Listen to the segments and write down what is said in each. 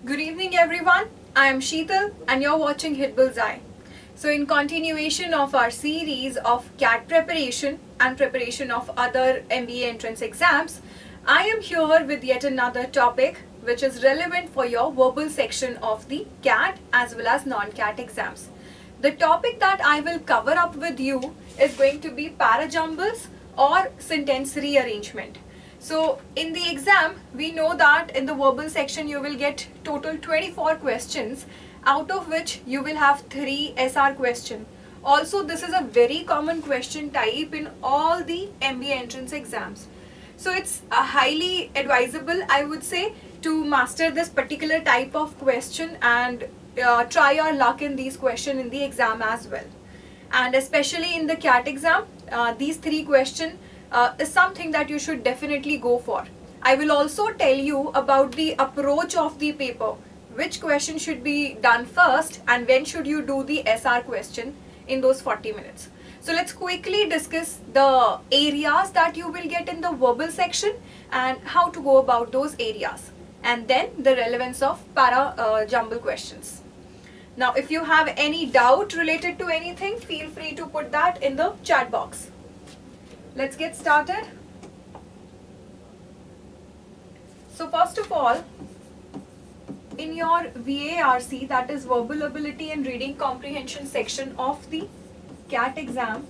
Good evening everyone, I am Sheetal and you're watching Hitbullseye. So in continuation of our series of CAT preparation and preparation of other MBA entrance exams, I am here with yet another topic which is relevant for your verbal section of the CAT as well as non-CAT exams. The topic that I will cover up with you is going to be para-jumbles or sentence rearrangement. So in the exam, we know that in the verbal section you will get total 24 questions, out of which you will have 3 SR questions. Also, this is a very common question type in all the MBA entrance exams. So it's highly advisable, I would say, to master this particular type of question and try your luck in these questions in the exam as well. And especially in the CAT exam, these 3 questions is something that you should definitely go for. I will also tell you about the approach of the paper, which question should be done first and when should you do the SR question in those 40 minutes. So let's quickly discuss the areas that you will get in the verbal section and how to go about those areas, and then the relevance of para-jumble questions. Now if you have any doubt related to anything, feel free to put that in the chat box. Let's get started. So first of all, in your VARC, that is verbal ability and reading comprehension section of the CAT exam,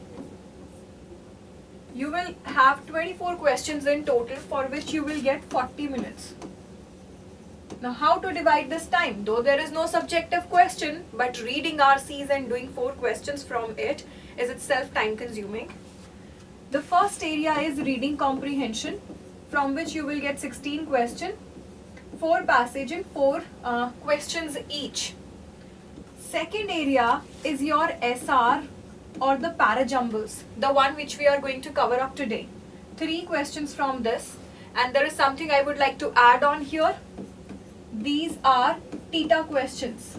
you will have 24 questions in total for which you will get 40 minutes. Now how to divide this time? Though there is no subjective question, but reading RCs and doing 4 questions from it is itself time consuming. The first area is reading comprehension, from which you will get 16 questions, 4 passage and 4 questions each. Second area is your SR or the para-jumbles, the one which we are going to cover up today. 3 questions from this, and there is something I would like to add on here. These are theta questions.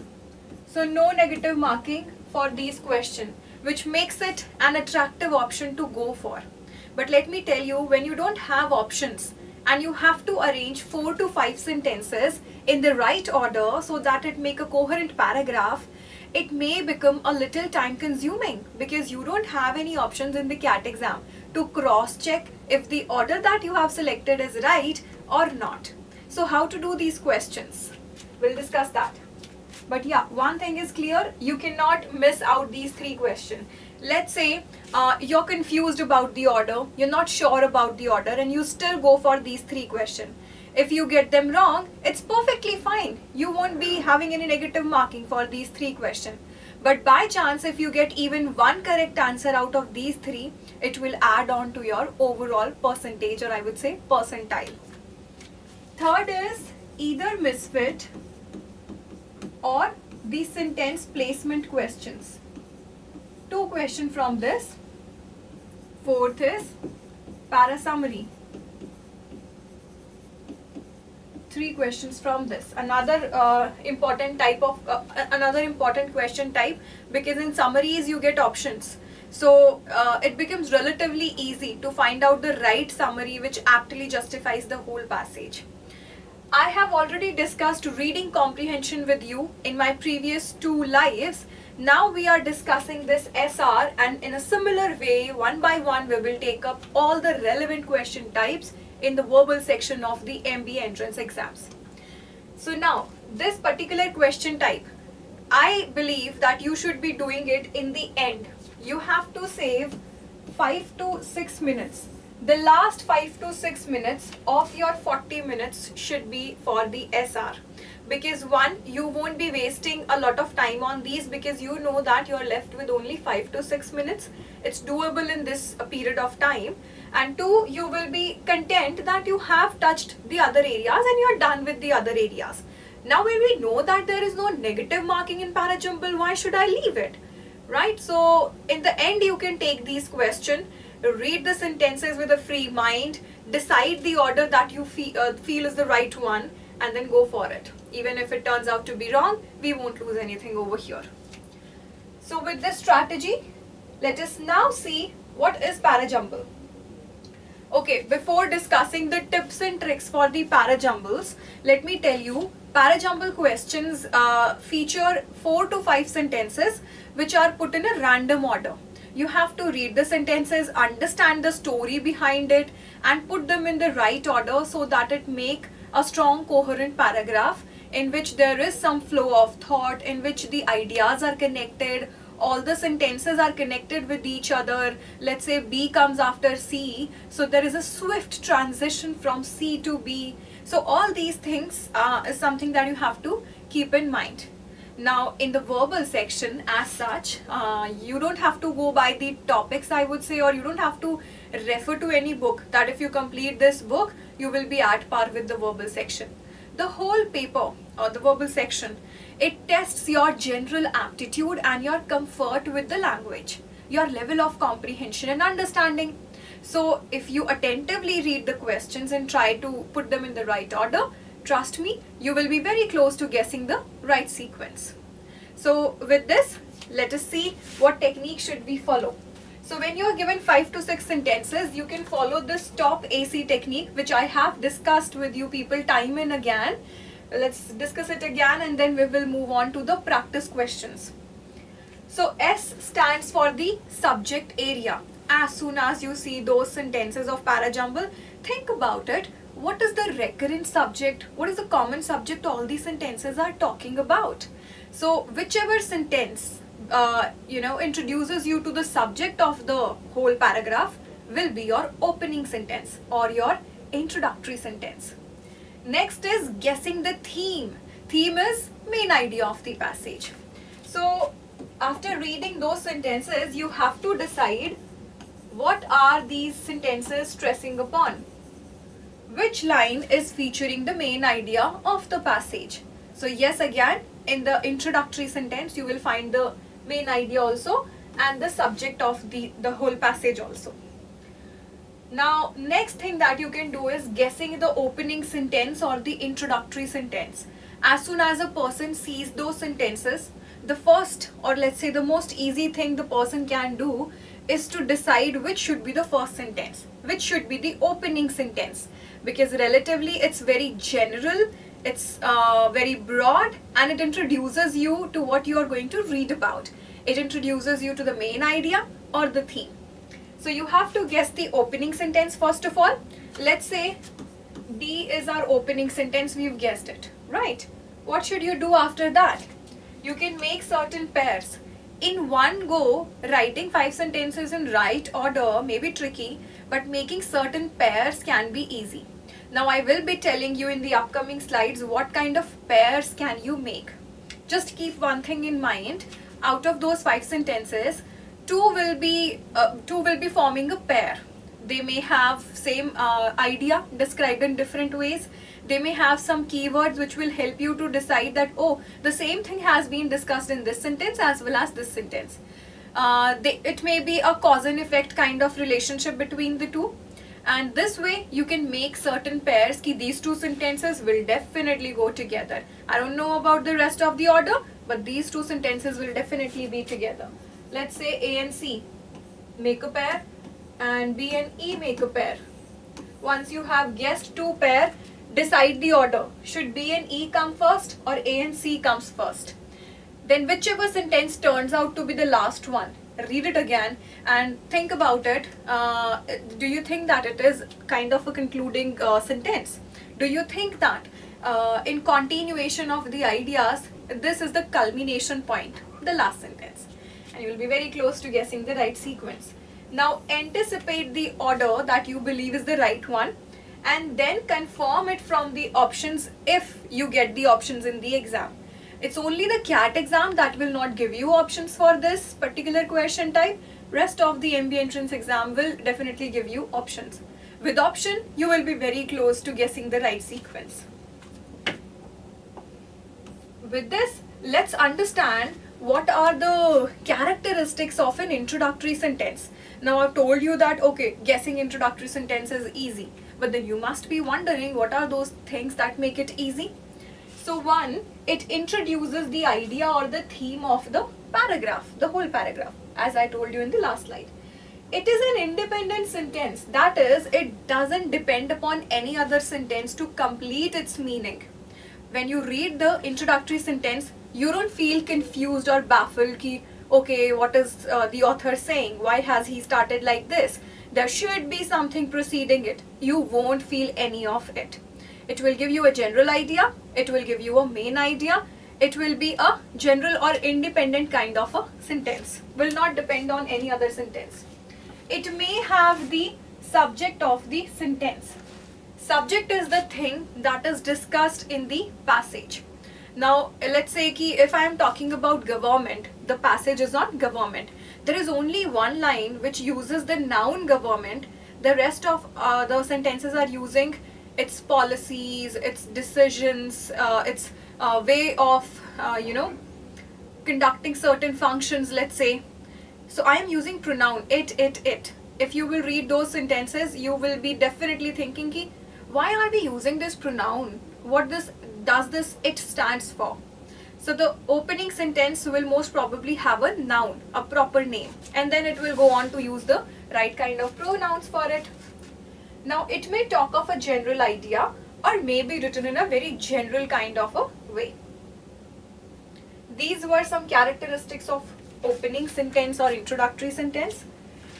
So no negative marking for these questions, which makes it an attractive option to go for. But let me tell you, when you don't have options and you have to arrange 4 to 5 sentences in the right order so that it make a coherent paragraph, it may become a little time consuming because you don't have any options in the CAT exam to cross check if the order that you have selected is right or not. So how to do these questions? We'll discuss that. But yeah, one thing is clear, you cannot miss out these 3 questions. Let's say you're confused about the order, you're not sure about the order, and you still go for these 3 questions. If you get them wrong, it's perfectly fine. You won't be having any negative marking for these 3 questions. But by chance, if you get even one correct answer out of these 3, it will add on to your overall percentage, or I would say percentile. Third is either misfit or the sentence placement questions. 2 questions from this. Fourth is para summary. 3 questions from this. Another important question type, because in summaries you get options. So it becomes relatively easy to find out the right summary which actually justifies the whole passage. I have already discussed reading comprehension with you in my previous 2 lives. Now we are discussing this SR, and in a similar way, one by one, we will take up all the relevant question types in the verbal section of the MBA entrance exams. So now, this particular question type, I believe that you should be doing it in the end. You have to save 5 to 6 minutes. The last 5 to 6 minutes of your 40 minutes should be for the SR. Because one, you won't be wasting a lot of time on these because you know that you're left with only 5 to 6 minutes. It's doable in this period of time. And 2, you will be content that you have touched the other areas and you're done with the other areas. Now when we know that there is no negative marking in para-jumble, why should I leave it? Right? So in the end, you can take these questions, read the sentences with a free mind, decide the order that you feel is the right one, and then go for it. Even if it turns out to be wrong, we won't lose anything over here. So with this strategy, let us now see what is para-jumble. Okay, before discussing the tips and tricks for the para-jumbles, let me tell you Para-jumble questions feature 4 to 5 sentences which are put in a random order. You have to read the sentences, understand the story behind it, and put them in the right order so that it make a strong coherent paragraph in which there is some flow of thought, in which the ideas are connected, all the sentences are connected with each other. Let's say B comes after C, so there is a swift transition from C to B. So all these things is something that you have to keep in mind. Now in the verbal section as such, you don't have to go by the topics, I would say, or you don't have to refer to any book, that if you complete this book you will be at par with the verbal section. The whole paper or the verbal section, it tests your general aptitude and your comfort with the language, your level of comprehension and understanding. So if you attentively read the questions and try to put them in the right order, trust me, you will be very close to guessing the right sequence. So with this, let us see what technique should we follow. So when you are given 5 to 6 sentences, you can follow this stop AC technique, which I have discussed with you people time and again. Let's discuss it again and then we will move on to the practice questions. So S stands for the subject area. As soon as you see those sentences of para-jumble, think about it. What is the recurrent subject? What is the common subject all these sentences are talking about? So whichever sentence introduces you to the subject of the whole paragraph will be your opening sentence or your introductory sentence. Next is guessing the theme. Theme is main idea of the passage. So after reading those sentences, you have to decide what are these sentences stressing upon. Which line is featuring the main idea of the passage? So yes, again, in the introductory sentence, you will find the main idea also and the subject of the whole passage also. Now, next thing that you can do is guessing the opening sentence or the introductory sentence. As soon as a person sees those sentences, the first, or let's say the most easy thing the person can do is to decide which should be the first sentence, which should be the opening sentence, because relatively it's very general, it's very broad, and it introduces you to what you are going to read about. It introduces you to the main idea or the theme. So you have to guess the opening sentence first of all. Let's say D is our opening sentence, we've guessed it, right? What should you do after that? You can make certain pairs. In one go, writing 5 sentences in right order may be tricky, but making certain pairs can be easy. Now I will be telling you in the upcoming slides what kind of pairs can you make. Just keep one thing in mind. Out of those 5 sentences, two will be forming a pair. They may have same idea described in different ways. They may have some keywords which will help you to decide that, oh, the same thing has been discussed in this sentence as well as this sentence. It may be a cause and effect kind of relationship between the two. And this way you can make certain pairs ki these two sentences will definitely go together. I don't know about the rest of the order, but these two sentences will definitely be together. Let's say A and C make a pair and B and E make a pair. Once you have guessed two pair, decide the order. Should B and E come first or A and C comes first? Then whichever sentence turns out to be the last one, read it again and think about it. Do you think that it is kind of a concluding sentence? Do you think that in continuation of the ideas, this is the culmination point, the last sentence? And you will be very close to guessing the right sequence. Now anticipate the order that you believe is the right one and then confirm it from the options if you get the options in the exam. It's only the CAT exam that will not give you options for this particular question type. Rest of the MBA entrance exam will definitely give you options. With option, you will be very close to guessing the right sequence. With this, let's understand what are the characteristics of an introductory sentence. Now I've told you that, okay, guessing introductory sentence is easy. But then you must be wondering what are those things that make it easy? So one, it introduces the idea or the theme of the paragraph, the whole paragraph, as I told you in the last slide. It is an independent sentence. That is, it doesn't depend upon any other sentence to complete its meaning. when you read the introductory sentence, you don't feel confused or baffled ki, okay, what is the author saying? Why has he started like this? There should be something preceding it. You won't feel any of it. It will give you a general idea. It will give you a main idea. It will be a general or independent kind of a sentence. Will not depend on any other sentence. It may have the subject of the sentence. Subject is the thing that is discussed in the passage. Now, let's say ki if I am talking about government, the passage is on government. There is only one line which uses the noun government. The rest of the sentences are using its policies, its decisions, its way of, conducting certain functions, let's say. So I am using pronoun, it. If you will read those sentences, you will be definitely thinking ki, why are we using this pronoun? What does this it stands for? So the opening sentence will most probably have a noun, a proper name, and then it will go on to use the right kind of pronouns for it. Now it may talk of a general idea or may be written in a very general kind of a way. These were some characteristics of opening sentence or introductory sentence.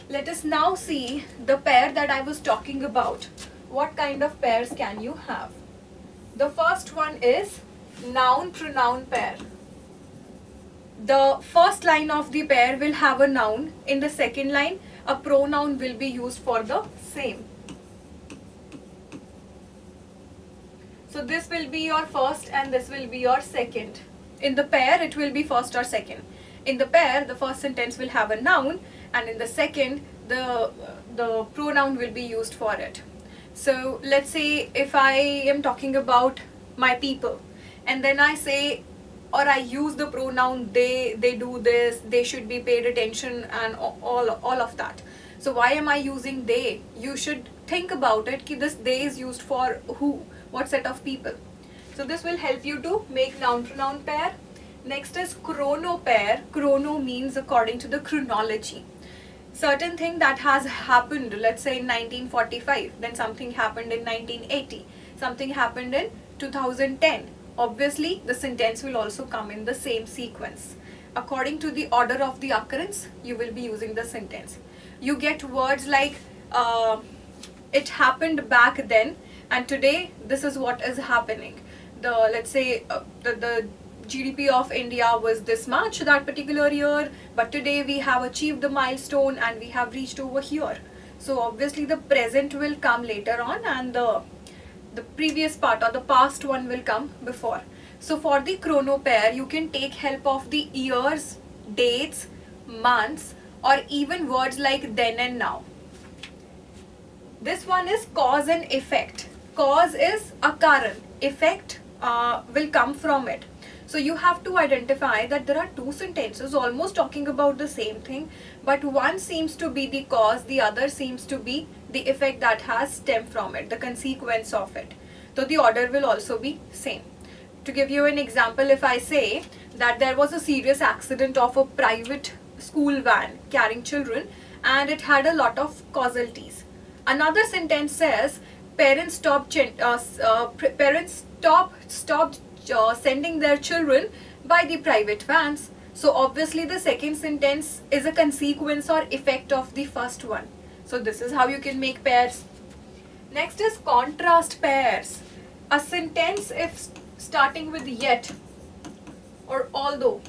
Let us now see the pair that I was talking about. What kind of pairs can you have? The first one is noun-pronoun pair. The first line of the pair will have a noun. In the second line, a pronoun will be used for the same. So this will be your first and this will be your second. In the pair, it will be first or second. In the pair, the first sentence will have a noun, and in the second, the pronoun will be used for it. So let's say if I am talking about my people, and then I say, or I use the pronoun they do this, they should be paid attention, and all of that. So why am I using they? You should think about it, ki this they is used for who, what set of people. So this will help you to make noun-pronoun pair. Next is chrono pair. Chrono means according to the chronology. Certain thing that has happened, let's say in 1945, then something happened in 1980, something happened in 2010. Obviously, the sentence will also come in the same sequence. According to the order of the occurrence, you will be using the sentence. You get words like, it happened back then, and today this is what is happening. Let's say the GDP of India was this much that particular year, but today we have achieved the milestone and we have reached over here. So obviously the present will come later on, and the previous part or the past one will come before. So for the chrono pair, you can take help of the years, dates, months, or even words like then and now. This one is cause and effect. Cause is a karan, effect will come from it. So you have to identify that there are two sentences almost talking about the same thing, but one seems to be the cause, the other seems to be the effect that has stemmed from it, the consequence of it. So the order will also be same. To give you an example, if I say that there was a serious accident of a private school van carrying children and it had a lot of casualties. Another sentence says parents stopped sending their children by the private vans. So obviously the second sentence is a consequence or effect of the first one. So this is how you can make pairs. Next is contrast pairs. A sentence if starting with yet or although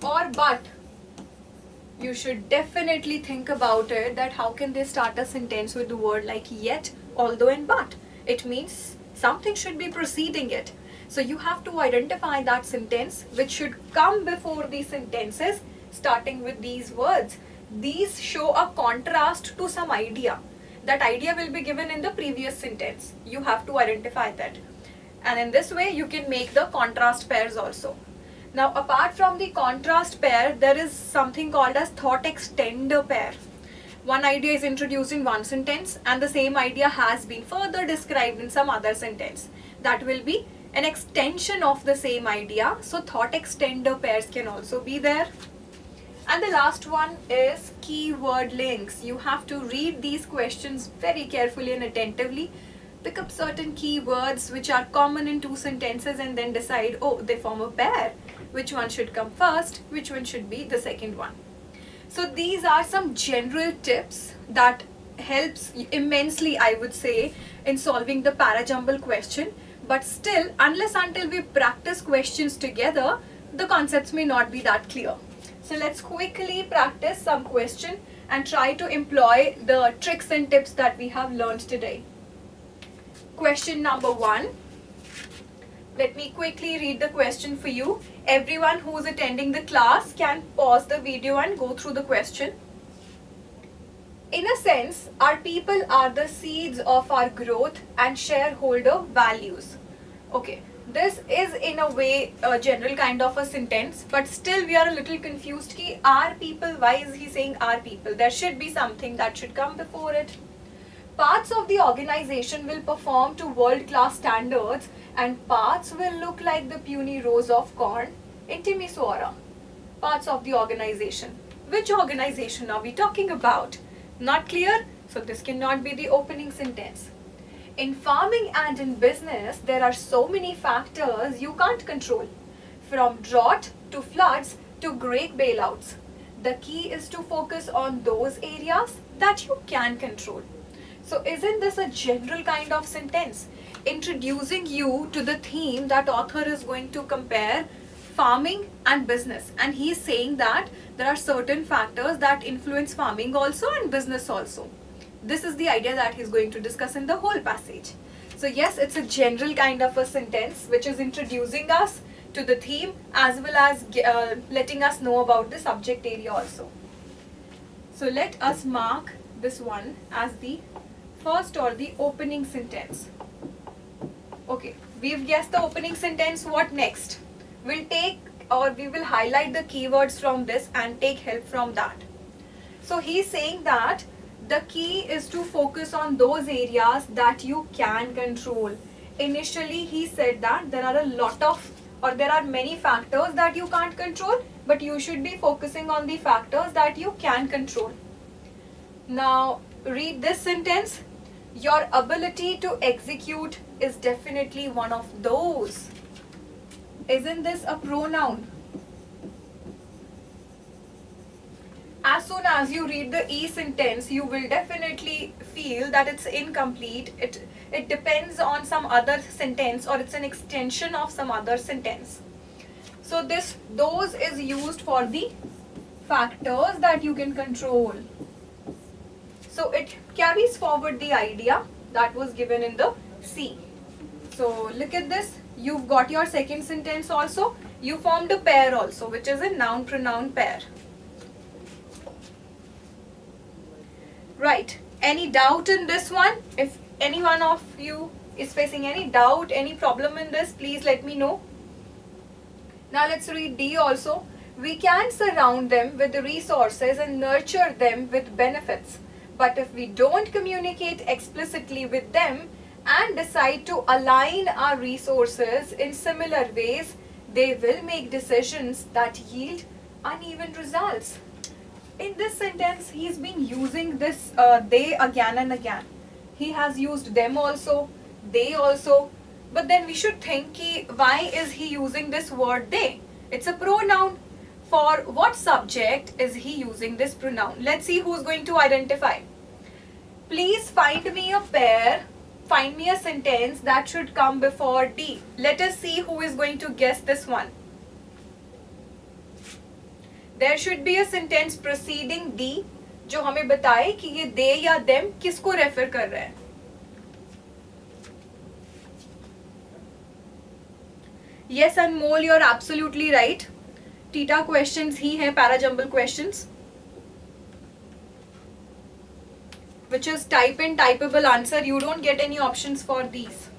or but, you should definitely think about it, that how can they start a sentence with the word like yet, although and but. It means something should be preceding it. So you have to identify that sentence which should come before these sentences starting with these words. These show a contrast to some idea. That idea will be given in the previous sentence. You have to identify that. And in this way you can make the contrast pairs also. Now apart from the contrast pair, there is something called as thought extender pair. One idea is introduced in one sentence and the same idea has been further described in some other sentence. That will be an extension of the same idea. So thought extender pairs can also be there. And the last one is keyword links. You have to read these questions very carefully and attentively. Pick up certain keywords which are common in two sentences and then decide, oh, they form a pair. Which one should come first? Which one should be the second one? So these are some general tips that helps immensely, I would say, in solving the para-jumble question. But still, unless until we practice questions together, the concepts may not be that clear. So let's quickly practice some question and try to employ the tricks and tips that we have learned today. Question number 1. Let me quickly read the question for you. Everyone who is attending the class can pause the video and go through the question. In a sense, our people are the seeds of our growth and shareholder values. Okay, this is in a way a general kind of a sentence, but still we are a little confused ki our people, why is he saying our people? There should be something that should come before it. Parts of the organization will perform to world-class standards and parts will look like the puny rows of corn in Timisoara. Parts of the organization. Which organization are we talking about? Not clear? So this cannot be the opening sentence. In farming and in business, there are so many factors you can't control. From drought to floods to great bailouts. The key is to focus on those areas that you can control. So isn't this a general kind of sentence? Introducing you to the theme that author is going to compare farming and business. And he is saying that there are certain factors that influence farming also and business also. This is the idea that he's going to discuss in the whole passage. So yes, it's a general kind of a sentence which is introducing us to the theme as well as letting us know about the subject area also. So let us mark this one as the first or the opening sentence. Okay, we've guessed the opening sentence. What next? We'll take or we will highlight the keywords from this and take help from that. So he's saying that the key is to focus on those areas that you can control. Initially, he said that there are a lot of or there are many factors that you can't control, but you should be focusing on the factors that you can control. Now, read this sentence. Your ability to execute is definitely one of those. Isn't this a pronoun? As soon as you read the E sentence, you will definitely feel that it's incomplete. It depends on some other sentence or it's an extension of some other sentence. So this those is used for the factors that you can control. So it carries forward the idea that was given in the C. So look at this. You've got your second sentence also. You formed a pair also, which is a noun-pronoun pair. Right. Any doubt in this one? If any one of you is facing any doubt, any problem in this, please let me know. Now let's read D also. We can surround them with the resources and nurture them with benefits. But if we don't communicate explicitly with them and decide to align our resources in similar ways, they will make decisions that yield uneven results. In this sentence, he's been using this they again and again. He has used them also, they also. But then we should think, why is he using this word they? It's a pronoun. For what subject is he using this pronoun? Let's see who's going to identify. Please find me a pair, find me a sentence that should come before D. Let us see who is going to guess this one. There should be a sentence preceding D जो हमें बताए कि ये they या them किसको refer कर रहा है. Yes, Anmol, you're absolutely right. Tita questions ही है para-jumble questions, which is type in typeable answer. You don't get any options for these.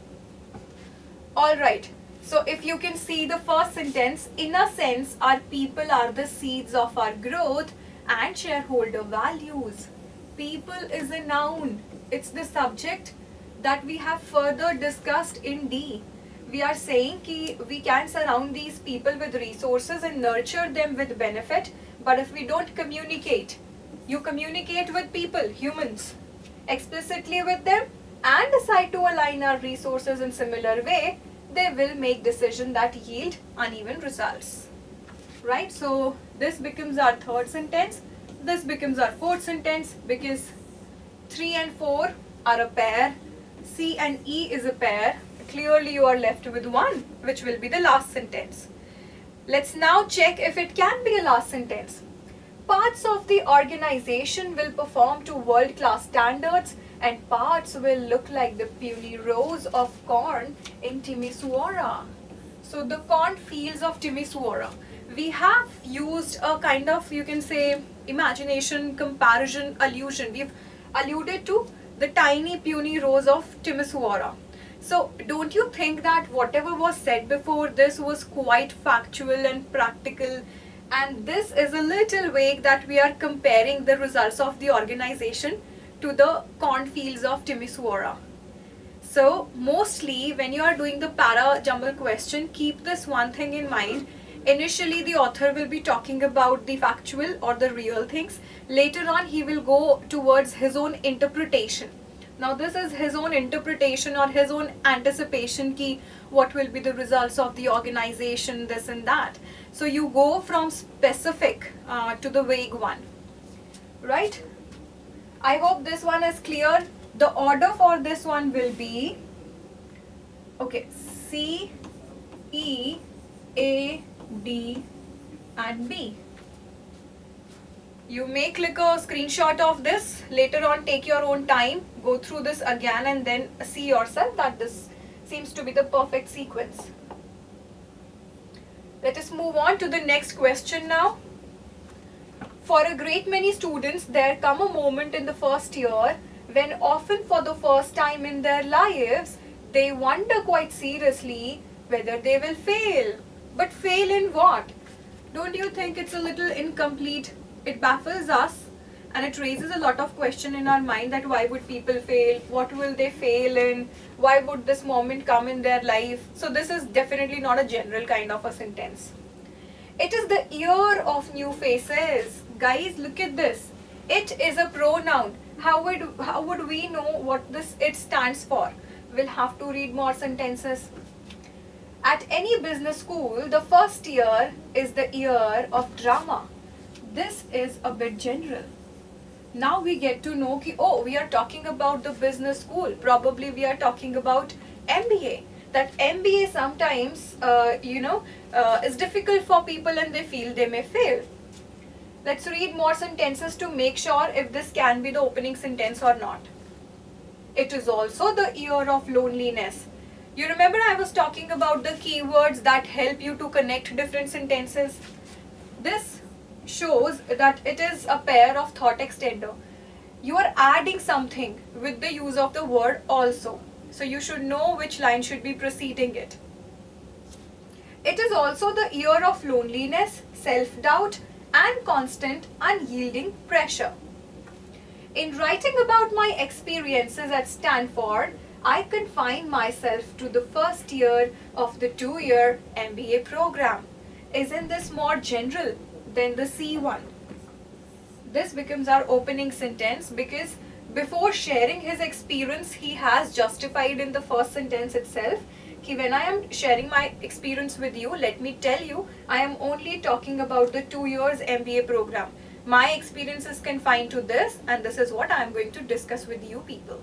Alright, so if you can see the first sentence, in a sense, our people are the seeds of our growth and shareholder values. People is a noun. It's the subject that we have further discussed in D. We are saying that we can surround these people with resources and nurture them with benefit. But if we don't communicate, you communicate with people, humans, explicitly with them, and decide to align our resources in similar way, they will make decisions that yield uneven results. Right? So this becomes our third sentence. This becomes our fourth sentence because 3 and 4 are a pair. C and E is a pair. Clearly you are left with one, which will be the last sentence. Let's now check if it can be a last sentence. Parts of the organization will perform to world-class standards and parts will look like the puny rows of corn in Timisoara. So the cornfields of Timisoara. We have used a kind of, you can say, imagination, comparison, allusion. We've alluded to the tiny puny rows of Timisoara. So don't you think that whatever was said before this was quite factual and practical, and this is a little vague that we are comparing the results of the organization to the cornfields of Timisoara. So mostly when you are doing the para-jumble question, keep this one thing in mind. Initially the author will be talking about the factual or the real things. Later on he will go towards his own interpretation. Now this is his own interpretation or his own anticipation ki what will be the results of the organization, this and that. So you go from specific to the vague one. Right? I hope this one is clear. The order for this one will be, okay, C, E, A, D and B. You may click a screenshot of this. Later on, take your own time, go through this again and then see yourself that this seems to be the perfect sequence. Let us move on to the next question now. For a great many students, there come a moment in the first year when often for the first time in their lives, they wonder quite seriously whether they will fail. But fail in what? Don't you think it's a little incomplete? It baffles us and it raises a lot of questions in our mind that why would people fail? What will they fail in? Why would this moment come in their life? So this is definitely not a general kind of a sentence. It is the year of new faces. Guys, look at this. It is a pronoun. How would we know what this it stands for? We'll have to read more sentences. At any business school, the first year is the year of drama. This is a bit general. Now we get to know ki, oh, we are talking about the business school. Probably we are talking about MBA. That MBA sometimes, is difficult for people and they feel they may fail. Let's read more sentences to make sure if this can be the opening sentence or not. It is also the year of loneliness. You remember I was talking about the keywords that help you to connect different sentences. This shows that it is a pair of thought extender. You are adding something with the use of the word also. So you should know which line should be preceding it. It is also the year of loneliness, self-doubt, and constant unyielding pressure. In writing about my experiences at Stanford, I confine myself to the first year of the 2-year MBA program. Isn't this more general than the C one? This becomes our opening sentence because before sharing his experience, he has justified in the first sentence itself कि when I am sharing my experience with you, let me tell you, I am only talking about the 2 years MBA program. My experience is confined to this and this is what I am going to discuss with you people.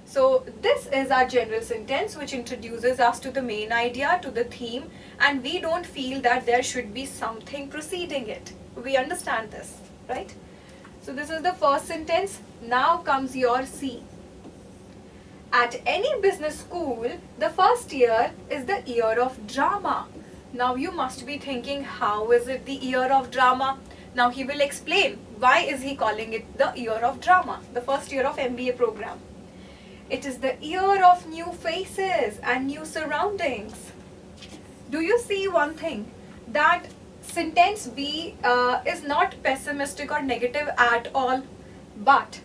So this is our general sentence which introduces us to the main idea, to the theme, and we don't feel that there should be something preceding it. We understand this, right? So this is the first sentence. Now comes your C. At any business school, the first year is the year of drama. Now you must be thinking, how is it the year of drama? Now he will explain why is he calling it the year of drama, the first year of MBA program. It is the year of new faces and new surroundings. Do you see one thing? That sentence B is not pessimistic or negative at all, but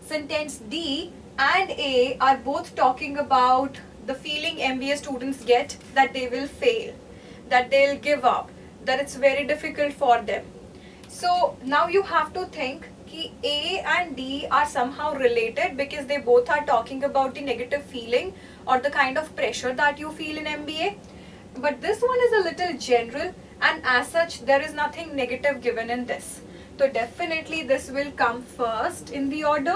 sentence D and A are both talking about the feeling MBA students get that they will fail, that they'll give up, that it's very difficult for them. So now you have to think कि A and D are somehow related because they both are talking about the negative feeling or the kind of pressure that you feel in MBA. But this one is a little general, and as such there is nothing negative given in this. So definitely this will come first in the order,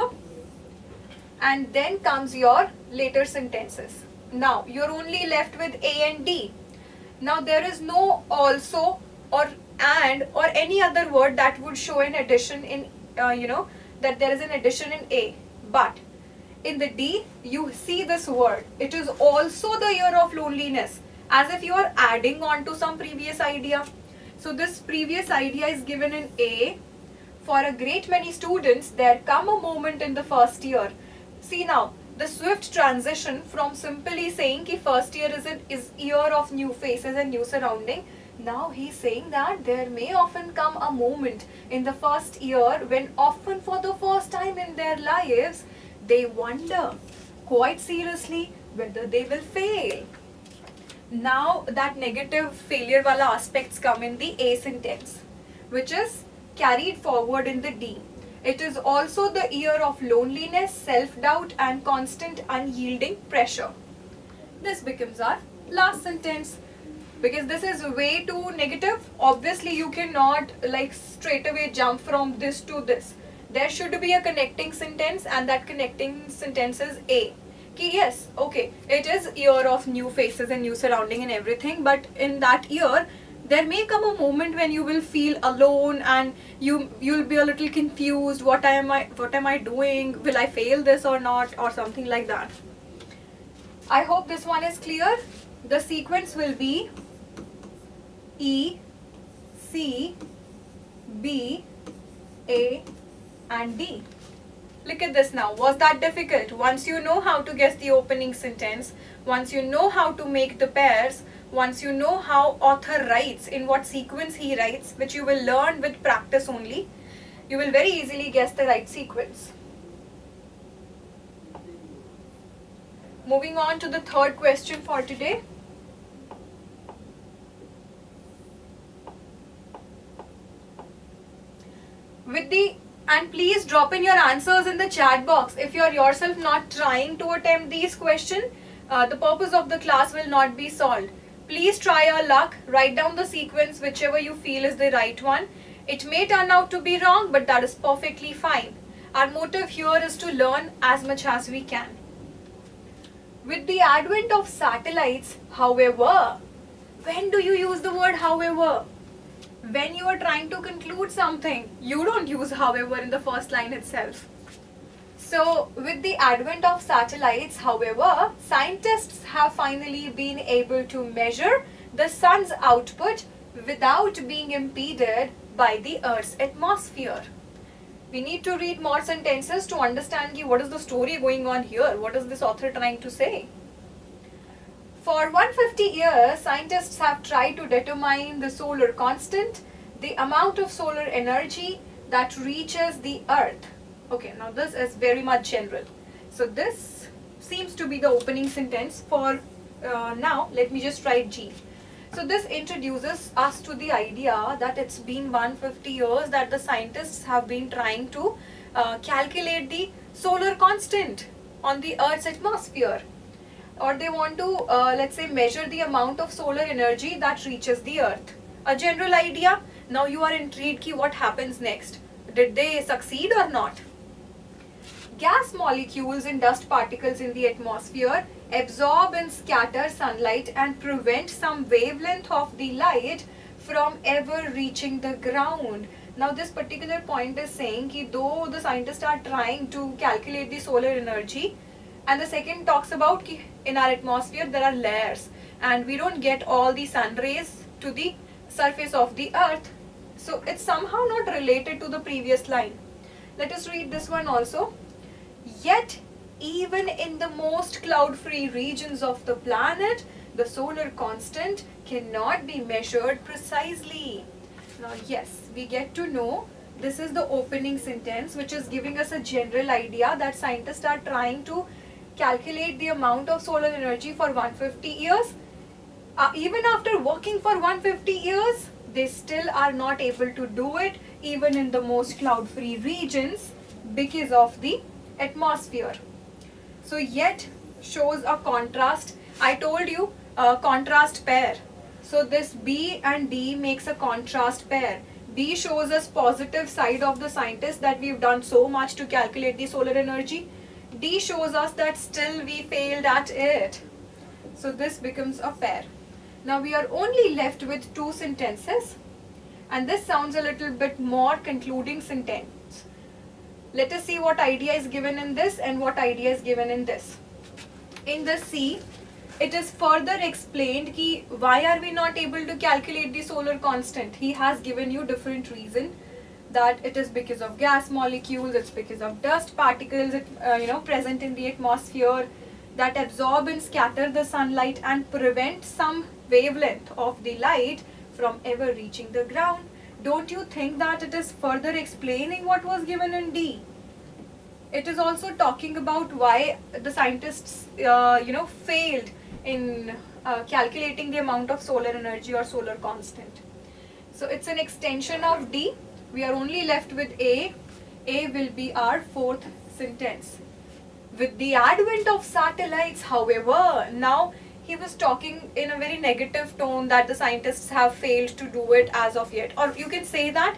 and then comes your later sentences. Now you're only left with A and D. Now there is no also or and or any other word that would show an addition in that there is an addition in A. But in the D you see this word. It is also the year of loneliness, as if you are adding on to some previous idea. So this previous idea is given in A. For a great many students, there come a moment in the first year. See now, the swift transition from simply saying ki first year is year of new faces and new surrounding. Now he's saying that there may often come a moment in the first year when often for the first time in their lives, they wonder quite seriously whether they will fail. Now that negative failure wala aspects come in the A sentence, which is carried forward in the D. It is also the year of loneliness, self-doubt and constant unyielding pressure. This becomes our last sentence. Because this is way too negative, obviously you cannot like straight away jump from this to this. There should be a connecting sentence, and that connecting sentence is A. Ki yes, okay, it is year of new faces and new surrounding and everything, but in that year there may come a moment when you will feel alone and you'll be a little confused. What am I doing? Will I fail this or not, or something like that. I hope this one is clear. The sequence will be E, C, B, A and D. Look at this now. Was that difficult? Once you know how to guess the opening sentence, once you know how to make the pairs, once you know how author writes, in what sequence he writes, which you will learn with practice only, you will very easily guess the right sequence. Moving on to the third question for today. And please drop in your answers in the chat box. If you are yourself not trying to attempt these questions, the purpose of the class will not be solved. Please try your luck. Write down the sequence whichever you feel is the right one. It may turn out to be wrong, but that is perfectly fine. Our motive here is to learn as much as we can. With the advent of satellites, however, when do you use the word however? When you are trying to conclude something, you don't use however in the first line itself. So with the advent of satellites, however, scientists have finally been able to measure the sun's output without being impeded by the Earth's atmosphere. We need to read more sentences to understand what is the story going on here. What is this author trying to say? For 150 years, scientists have tried to determine the solar constant, the amount of solar energy that reaches the Earth. Okay, now this is very much general. So this seems to be the opening sentence for now. Let me just write G. So this introduces us to the idea that it's been 150 years that the scientists have been trying to calculate the solar constant on the Earth's atmosphere. Or they want to, let's say, measure the amount of solar energy that reaches the Earth. A general idea. Now you are intrigued ki what happens next. Did they succeed or not? Gas molecules and dust particles in the atmosphere absorb and scatter sunlight and prevent some wavelength of the light from ever reaching the ground. Now this particular point is saying ki though the scientists are trying to calculate the solar energy, and the second talks about ki in our atmosphere there are layers and we don't get all the sun rays to the surface of the Earth. So it's somehow not related to the previous line. Let us read this one also. Yet even in the most cloud-free regions of the planet, the solar constant cannot be measured precisely. Now yes, we get to know this is the opening sentence, which is giving us a general idea that scientists are trying to calculate the amount of solar energy for 150 years. Even after working for 150 years, they still are not able to do it even in the most cloud-free regions because of the atmosphere. So yet shows a contrast. I told you a contrast pair. So this B and D makes a contrast pair. B shows us positive side of the scientist, that we've done so much to calculate the solar energy. D shows us that still we failed at it. So this becomes a pair. Now we are only left with two sentences, and this sounds a little bit more concluding sentence. Let us see what idea is given in this and what idea is given in this. In the C, it is further explained ki why are we not able to calculate the solar constant. He has given you different reason, that it is because of gas molecules, it's because of dust particles present in the atmosphere that absorb and scatter the sunlight and prevent some wavelength of the light from ever reaching the ground. Don't you think that it is further explaining what was given in D? It is also talking about why the scientists failed in calculating the amount of solar energy or solar constant. So it's an extension of D. We are only left with A. A will be our fourth sentence. With the advent of satellites, however, now he was talking in a very negative tone that the scientists have failed to do it as of yet. Or you can say that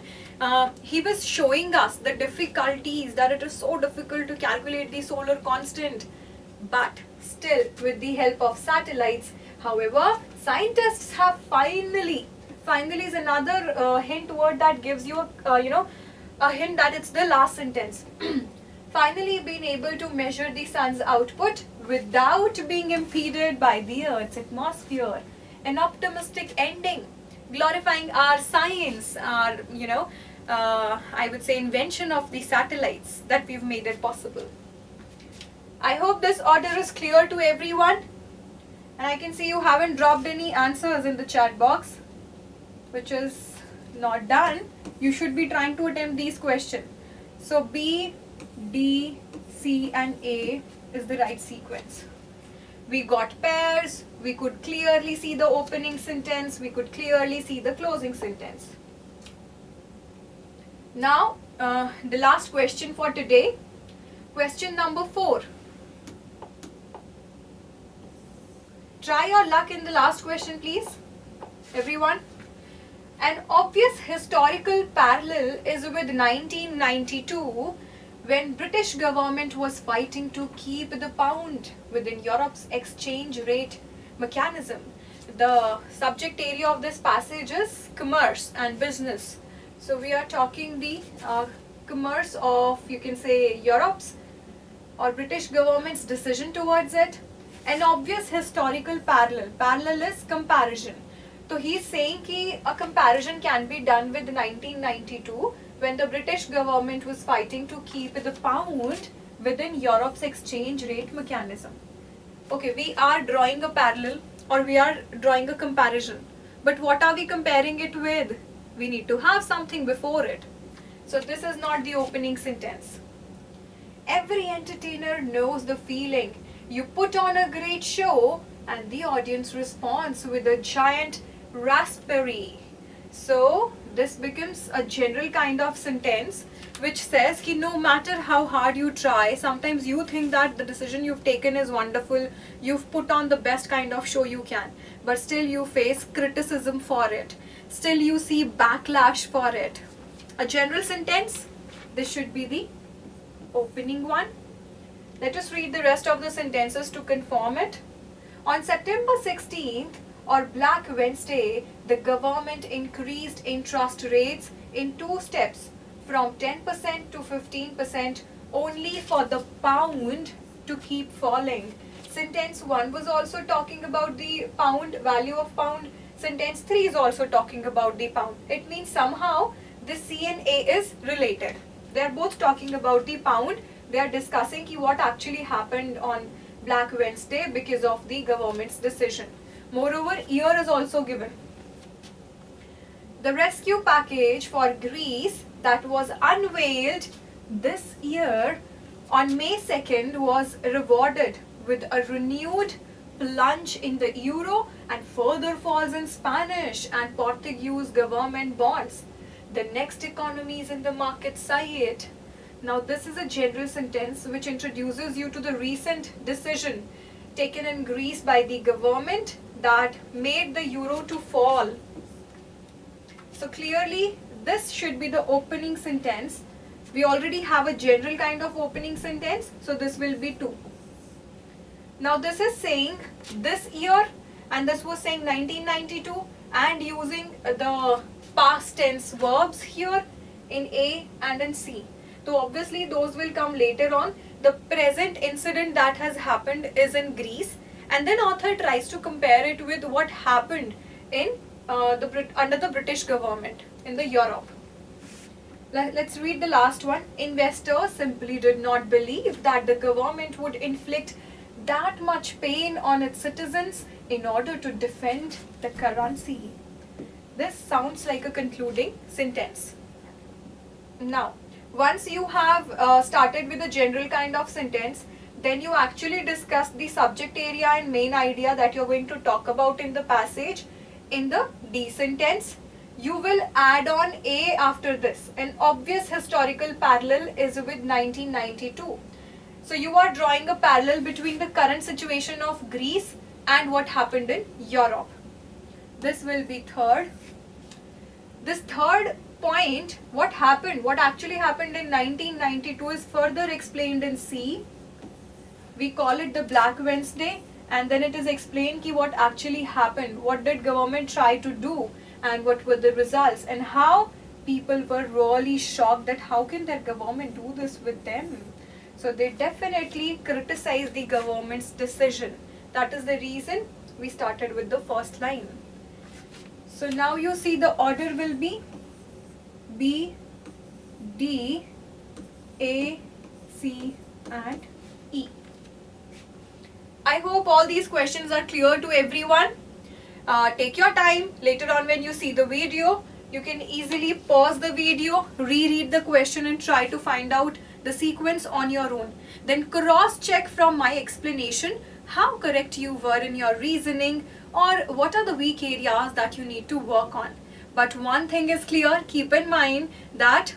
he was showing us the difficulties, that it is so difficult to calculate the solar constant. But still, with the help of satellites, however, scientists have finally is another hint word that gives you a hint that it's the last sentence. Finally been able to measure the sun's output without being impeded by the Earth's atmosphere. An optimistic ending, glorifying our science, our I would say invention of the satellites, that we've made it possible. I hope this order is clear to everyone, and I can see you haven't dropped any answers in the chat box, which is not done. You should be trying to attempt these questions. So B, D, C and A is the right sequence. We got pairs, we could clearly see the opening sentence, we could clearly see the closing sentence. Now, the last question for today, question number 4. Try your luck in the last question, please, everyone. An obvious historical parallel is with 1992, when British government was fighting to keep the pound within Europe's exchange rate mechanism. The subject area of this passage is commerce and business. So we are talking the commerce of, you can say, Europe's or British government's decision towards it. An obvious historical parallel. Parallel is comparison. So he's saying that a comparison can be done with 1992, when the British government was fighting to keep the pound within Europe's exchange rate mechanism. Okay, we are drawing a parallel, or we are drawing a comparison. But what are we comparing it with? We need to have something before it. So this is not the opening sentence. Every entertainer knows the feeling. You put on a great show and the audience responds with a giant raspberry. So this becomes a general kind of sentence which says that no matter how hard you try, sometimes you think that the decision you've taken is wonderful, you've put on the best kind of show you can, but still you face criticism for it, still you see backlash for it. A general sentence, this should be the opening one. Let us read the rest of the sentences to confirm it. On September 16th, or Black Wednesday, the government increased interest rates in 2 steps, from 10% to 15%, only for the pound to keep falling. Sentence 1 was also talking about the pound, value of pound. Sentence 3 is also talking about the pound. It means somehow this C and A is related. They are both talking about the pound. They are discussing what actually happened on Black Wednesday because of the government's decision. Moreover, year is also given. The rescue package for Greece that was unveiled this year on May 2nd was rewarded with a renewed plunge in the euro and further falls in Spanish and Portuguese government bonds. The next economies in the market say it. Now this is a general sentence which introduces you to the recent decision taken in Greece by the government that made the euro to fall. So clearly this should be the opening sentence. We already have a general kind of opening sentence, so this will be 2. Now this is saying this year and this was saying 1992 and using the past tense verbs here in A and in C. So obviously those will come later on. The present incident that has happened is in Greece, and then author tries to compare it with what happened in under the British government in the Europe. Let's read the last one. Investors simply did not believe that the government would inflict that much pain on its citizens in order to defend the currency. This sounds like a concluding sentence. Now, once you have started with a general kind of sentence, then you actually discuss the subject area and main idea that you're going to talk about in the passage. In the D sentence, you will add on A after this. An obvious historical parallel is with 1992. So you are drawing a parallel between the current situation of Greece and what happened in Europe. This will be third. This third point, what actually happened in 1992 is further explained in C. We call it the Black Wednesday, and then it is explained ki what actually happened, what did government try to do, and what were the results, and how people were really shocked that how can their government do this with them. So they definitely criticized the government's decision. That is the reason we started with the first line. So now you see the order will be B, D, A, C and E. I hope all these questions are clear to everyone. Take your time. Later on when you see the video, you can easily pause the video, reread the question and try to find out the sequence on your own. Then cross-check from my explanation how correct you were in your reasoning or what are the weak areas that you need to work on. But one thing is clear, keep in mind that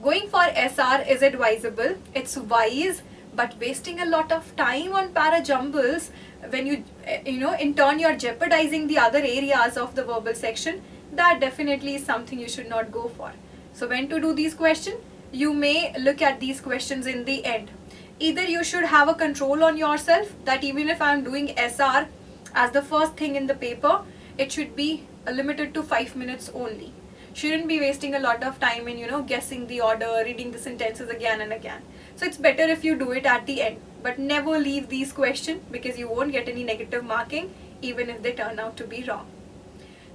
going for SR is advisable, it's wise, but wasting a lot of time on para-jumbles when you in turn you're jeopardizing the other areas of the verbal section, that definitely is something you should not go for. So when to do these questions, you may look at these questions in the end. Either you should have a control on yourself that even if I'm doing SR as the first thing in the paper, it should be limited to 5 minutes only. Shouldn't be wasting a lot of time in guessing the order, reading the sentences again and again. So it's better if you do it at the end, but never leave these questions because you won't get any negative marking even if they turn out to be wrong.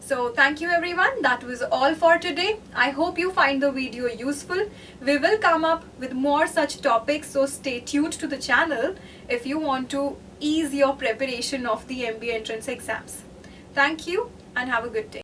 So thank you everyone, that was all for today. I hope you find the video useful. We will come up with more such topics, so stay tuned to the channel if you want to ease your preparation of the MBA entrance exams. Thank you and have a good day.